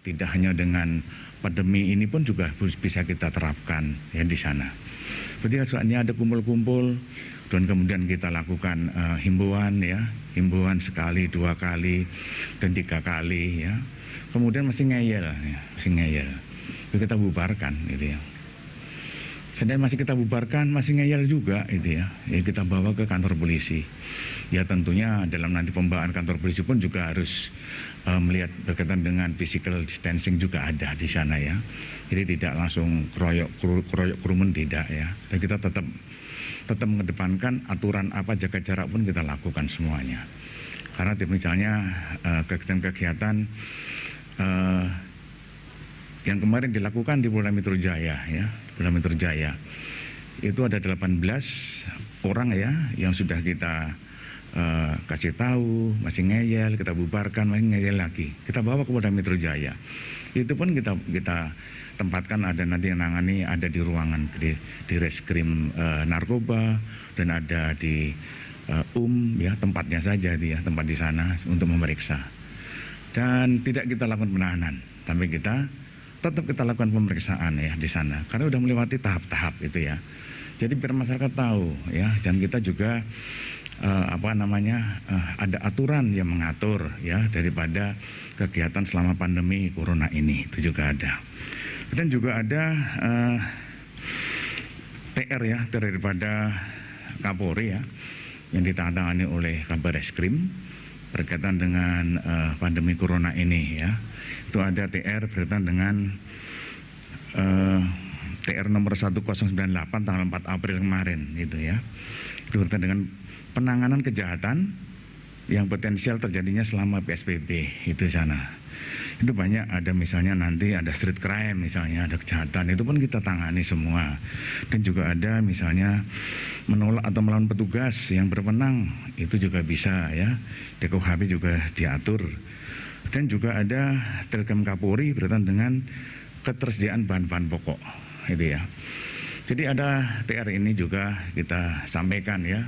tidak hanya dengan pandemi ini pun juga bisa kita terapkan ya di sana. Ketika soalnya ada kumpul-kumpul dan kemudian kita lakukan himbauan ya, himbauan sekali, 2 kali, dan 3 kali ya. Kemudian masih ngeyel, ya, masih ngeyel. Itu kita bubarkan gitu ya. Sedang masih kita bubarkan, masih ngeyel juga itu ya. Ya kita bawa ke kantor polisi. Ya tentunya dalam nanti pembawaan kantor polisi pun juga harus melihat berkaitan dengan physical distancing juga ada di sana ya. Jadi tidak langsung keroyok kerumun tidak ya. Dan kita tetap mengedepankan aturan apa, jaga jarak pun kita lakukan semuanya. Karena misalnya kegiatan-kegiatan yang kemarin dilakukan di Polda Metro Jaya ya, Polda Metro Jaya itu ada 18 orang ya yang sudah kita kasih tahu masih ngeyel, kita bubarkan, masih ngeyel lagi, kita bawa ke Polda Metro Jaya. Itu pun kita tempatkan, ada nanti yang nangani, ada di ruangan di reskrim narkoba dan ada di ya tempatnya saja dia, tempat di sana untuk memeriksa. Dan tidak kita lakukan penahanan, tapi kita tetap kita lakukan pemeriksaan ya di sana karena sudah melewati tahap-tahap itu ya. Jadi biar masyarakat tahu ya, dan kita juga ada aturan yang mengatur ya daripada kegiatan selama pandemi corona ini, itu juga ada. Dan juga ada TR ya daripada Kapolri ya yang ditantangani oleh Kabar Eskrim berkaitan dengan pandemi corona ini ya. Itu ada TR berkaitan dengan TR nomor 1098 tanggal 4 April kemarin gitu ya. Itu berkaitan dengan penanganan kejahatan yang potensial terjadinya selama PSBB itu sana. Itu banyak, ada misalnya nanti ada street crime misalnya, ada kejahatan, itu pun kita tangani semua. Dan juga ada misalnya menolak atau melawan petugas yang berwenang, itu juga bisa ya. Di KUHP juga diatur. Dan juga ada Telegram Kapolri berkaitan dengan ketersediaan bahan-bahan pokok itu ya. Jadi ada TR ini juga kita sampaikan ya.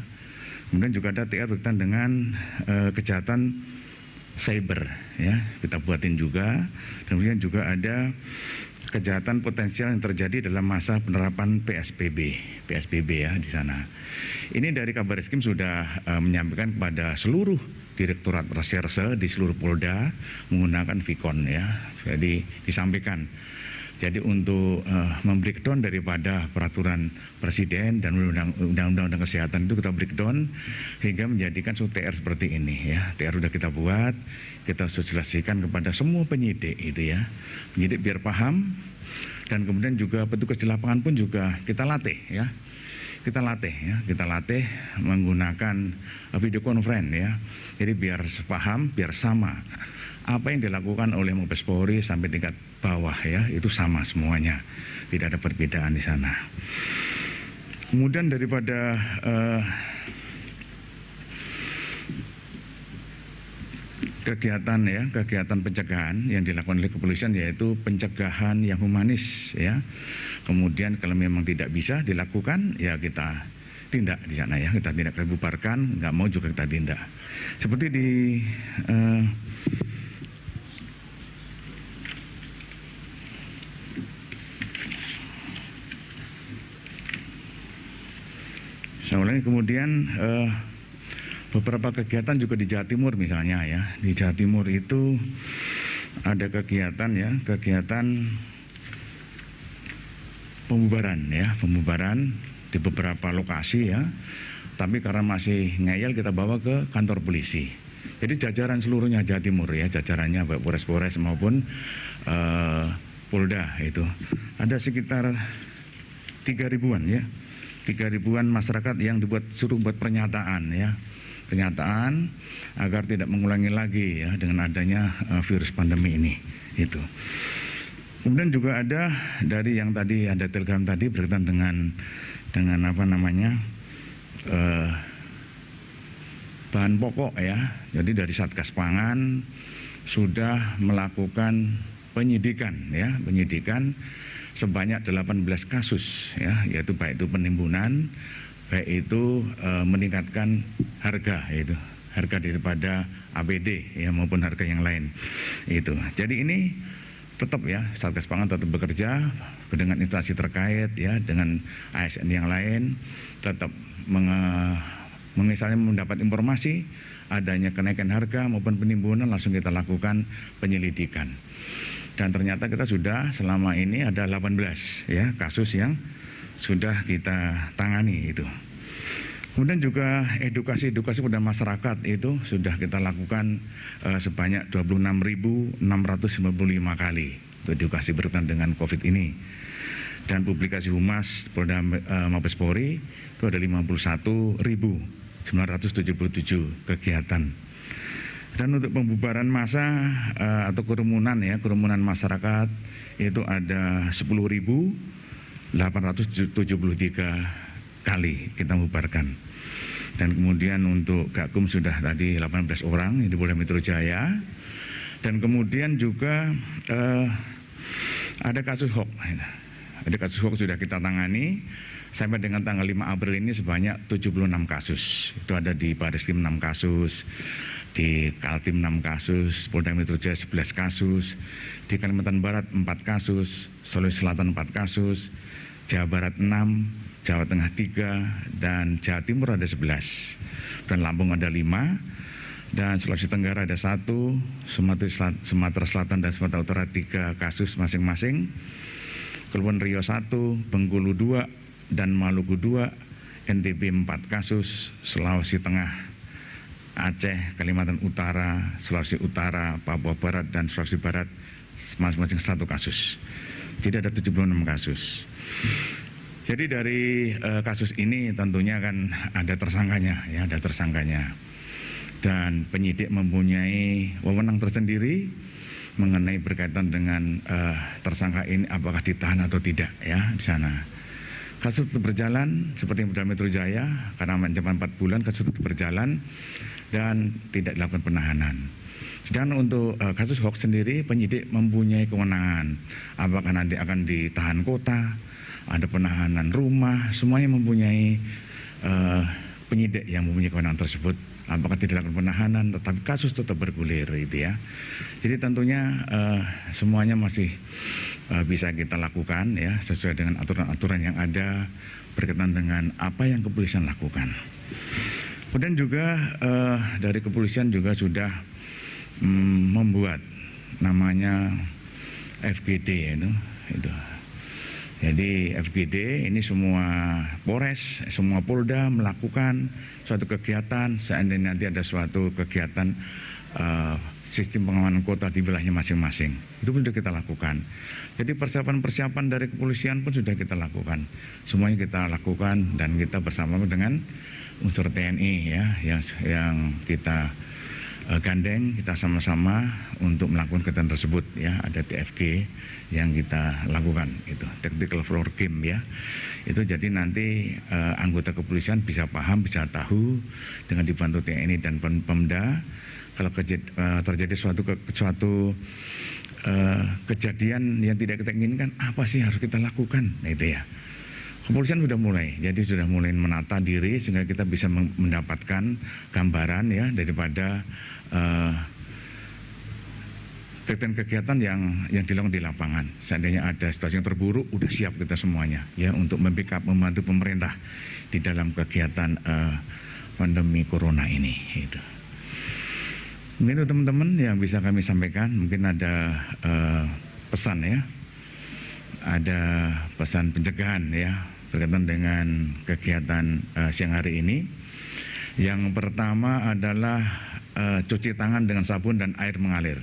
Kemudian juga ada TR berkaitan dengan kejahatan cyber ya, kita buatin juga. Kemudian juga ada kejahatan potensial yang terjadi dalam masa penerapan PSBB ya di sana. Ini dari Kabar Eskrim sudah menyampaikan kepada seluruh Direktorat Reserse di seluruh Polda menggunakan Vicon ya. Jadi disampaikan. Jadi untuk membreakdown daripada peraturan Presiden dan Undang-Undang Kesehatan itu kita breakdown hingga menjadikan TR seperti ini ya. TR sudah kita buat, kita sosialisasikan kepada semua penyidik itu ya. Penyidik biar paham, dan kemudian juga petugas di lapangan pun juga kita latih ya. Kita latih menggunakan video conference ya. Jadi biar paham, biar sama. Apa yang dilakukan oleh Mabes Polri sampai tingkat bawah ya, itu sama semuanya, tidak ada perbedaan di sana. Kemudian daripada kegiatan pencegahan yang dilakukan oleh kepolisian, yaitu pencegahan yang humanis ya. Kemudian kalau memang tidak bisa dilakukan ya kita tindak di sana ya, kita tidak bubarkan, nggak mau juga kita tindak. Seperti di kemudian beberapa kegiatan juga di Jawa Timur misalnya ya. Di Jawa Timur itu ada kegiatan ya, kegiatan pembubaran di beberapa lokasi ya. Tapi karena masih ngeyel kita bawa ke kantor polisi. Jadi jajaran seluruhnya Jawa Timur ya, jajarannya baik Polres maupun Polda itu. Ada sekitar 3.000-an ya. 3.000-an masyarakat yang suruh buat pernyataan ya. Pernyataan agar tidak mengulangi lagi ya dengan adanya virus pandemi ini itu. Kemudian juga ada dari yang tadi ada Telegram tadi berkaitan dengan bahan pokok ya. Jadi dari Satgas Pangan sudah melakukan penyidikan sebanyak 18 kasus ya, yaitu baik itu penimbunan, baik itu meningkatkan harga daripada APD ya maupun harga yang lain itu. Jadi ini tetap ya Satgas Pangan tetap bekerja dengan instansi terkait ya, dengan ASN yang lain, tetap misalnya mendapat informasi adanya kenaikan harga maupun penimbunan, langsung kita lakukan penyelidikan. Dan ternyata kita sudah selama ini ada 18 ya kasus yang sudah kita tangani itu. Kemudian juga edukasi pada masyarakat itu sudah kita lakukan sebanyak 26.655 kali untuk edukasi berkaitan dengan COVID ini. Dan publikasi Humas Polda Mabes Polri itu ada 51.977 kegiatan. Dan untuk pembubaran massa atau kerumunan masyarakat itu ada 10.873 kali kita bubarkan. Dan kemudian untuk Gakum sudah tadi 18 orang yang di Polda Metro Jaya. Dan kemudian juga ada kasus hoax. Ada kasus hoax sudah kita tangani sampai dengan tanggal 5 April ini sebanyak 76 kasus. Itu ada di Bariskim 6 kasus, di Kaltim 6 kasus, Polda Metro Jaya 11 kasus, di Kalimantan Barat 4 kasus, Sulawesi Selatan 4 kasus, Jawa Barat 6, Jawa Tengah 3, dan Jawa Timur ada 11, dan Lampung ada 5, dan Sulawesi Tenggara ada 1, Sumatera Selatan dan Sumatera Utara 3 kasus masing-masing, Kepulauan Riau 1, Bengkulu 2, dan Maluku 2, NTB 4 kasus, Sulawesi Tengah, Aceh, Kalimantan Utara, Sulawesi Utara, Papua Barat, dan Sulawesi Barat masing-masing 1 kasus. Jadi ada 76 kasus. Jadi dari kasus ini tentunya kan ada tersangkanya ya, ada tersangkanya. Dan penyidik mempunyai wewenang tersendiri mengenai berkaitan dengan tersangka ini apakah ditahan atau tidak ya di sana. Kasus tetap berjalan seperti yang Polda Metro Jaya karena ancaman 4 bulan, kasus tetap berjalan dan tidak dilakukan penahanan. Sedangkan untuk kasus hoax sendiri penyidik mempunyai kewenangan apakah nanti akan ditahan kota, ada penahanan rumah, semuanya mempunyai penyidik yang mempunyai kewenangan tersebut. Apakah tidak dilakukan penahanan, tetapi kasus tetap bergulir itu ya. Jadi tentunya semuanya masih bisa kita lakukan ya sesuai dengan aturan-aturan yang ada berkaitan dengan apa yang kepolisian lakukan. Kemudian juga dari kepolisian juga sudah membuat namanya FGD itu. Jadi FGD ini semua Polres, semua Polda melakukan suatu kegiatan seandainya nanti ada suatu kegiatan sistem pengamanan kota di wilayahnya masing-masing. Itu pun sudah kita lakukan. Jadi persiapan-persiapan dari kepolisian pun sudah kita lakukan. Semuanya kita lakukan dan kita bersama dengan unsur TNI ya yang kita gandeng, kita sama-sama untuk melakukan kegiatan tersebut ya. Ada TFG yang kita lakukan itu tactical floor game ya. Itu jadi nanti anggota kepolisian bisa paham, bisa tahu dengan dibantu TNI dan Pemda kalau terjadi suatu kejadian yang tidak kita inginkan apa sih harus kita lakukan. Nah itu ya. Kepolisian sudah mulai menata diri sehingga kita bisa mendapatkan gambaran ya daripada kegiatan yang dilakukan di lapangan. Seandainya ada situasi yang terburuk, udah siap kita semuanya ya untuk membantu pemerintah di dalam kegiatan pandemi corona ini. Itu. Mungkin itu teman-teman yang bisa kami sampaikan. Mungkin ada pesan ya, ada pesan pencegahan ya berkaitan dengan kegiatan siang hari ini. Yang pertama adalah cuci tangan dengan sabun dan air mengalir.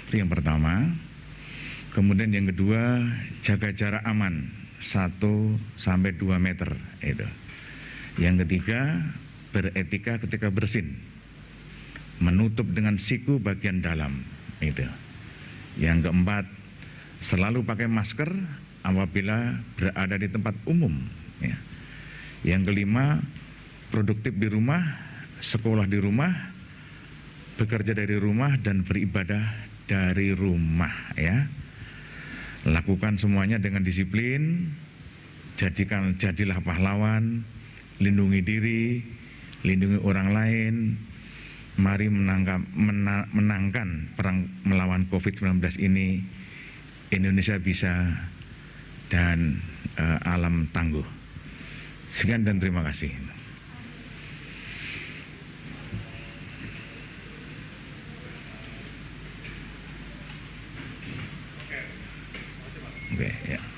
Itu yang pertama. Kemudian yang kedua, jaga jarak aman 1 sampai 2 meter itu. Yang ketiga, beretika ketika bersin. Menutup dengan siku bagian dalam itu. Yang keempat, selalu pakai masker apabila berada di tempat umum ya. Yang kelima, produktif di rumah, sekolah di rumah, bekerja dari rumah dan beribadah dari rumah ya. Lakukan semuanya dengan disiplin, jadilah pahlawan, lindungi diri, lindungi orang lain, Mari menangkan perang melawan COVID-19 ini. Indonesia bisa dan alam tangguh. Sekian dan terima kasih. Oke, ya.